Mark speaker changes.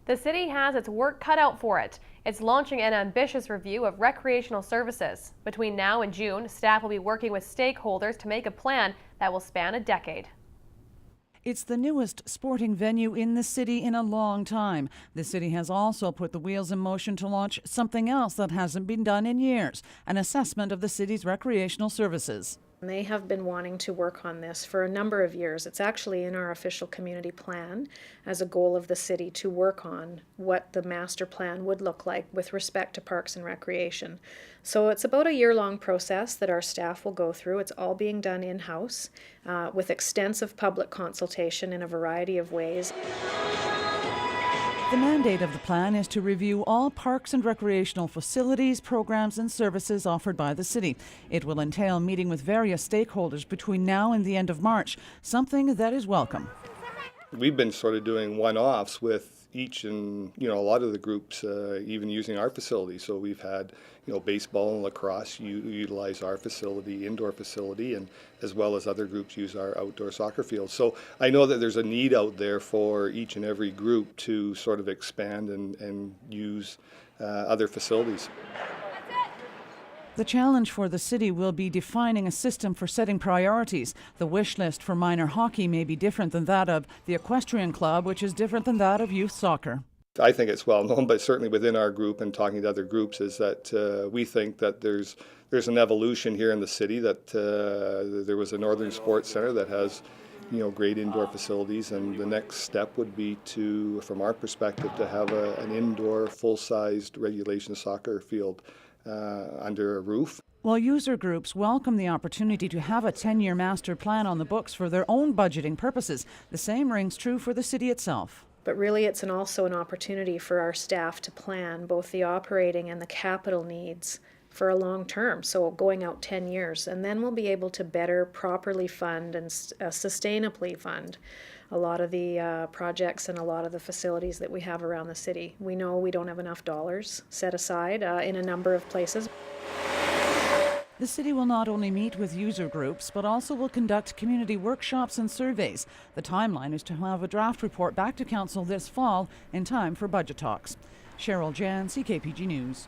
Speaker 1: The city has its work cut out for it. It's launching an ambitious review of recreational services. Between now and June, staff will be working with stakeholders to make a plan that will span a decade.
Speaker 2: It's the newest sporting venue in the city in a long time. The city has also put the wheels in motion to launch something else that hasn't been done in years, an assessment of the city's recreational services.
Speaker 3: They have been wanting to work on this for a number of years. It's actually in our official community plan as a goal of the city to work on what the master plan would look like with respect to parks and recreation. So it's about a year-long process that our staff will go through. It's all being done in-house with extensive public consultation in a variety of ways.
Speaker 2: The mandate of the plan is to review all parks and recreational facilities, programs and services offered by the city. It will entail meeting with various stakeholders between now and the end of March, something that is welcome.
Speaker 4: We've been sort of doing one-offs with each and, a lot of the groups even using our facility. So we've had, baseball and lacrosse utilize our facility, indoor facility, and as well as other groups use our outdoor soccer field. So I know that there's a need out there for each and every group to sort of expand and use other facilities.
Speaker 2: The challenge for the city will be defining a system for setting priorities. The wish list for minor hockey may be different than that of the equestrian club, which is different than that of youth soccer.
Speaker 4: I think it's well known, but certainly within our group and talking to other groups, is that we think that there's an evolution here in the city, that there was a Northern Sports Centre that has great indoor facilities, and the next step would be to, from our perspective, to have an indoor full-sized regulation soccer field under a roof.
Speaker 2: While user groups welcome the opportunity to have a 10-year master plan on the books for their own budgeting purposes, the same rings true for the city itself.
Speaker 3: But really it's also an opportunity for our staff to plan both the operating and the capital needs for a long term, so going out 10 years. And then we'll be able to better properly fund and sustainably fund a lot of the projects and a lot of the facilities that we have around the city. We know we don't have enough dollars set aside in a number of places.
Speaker 2: The city will not only meet with user groups, but also will conduct community workshops and surveys. The timeline is to have a draft report back to council this fall in time for budget talks. Cheryl Jan, CKPG News.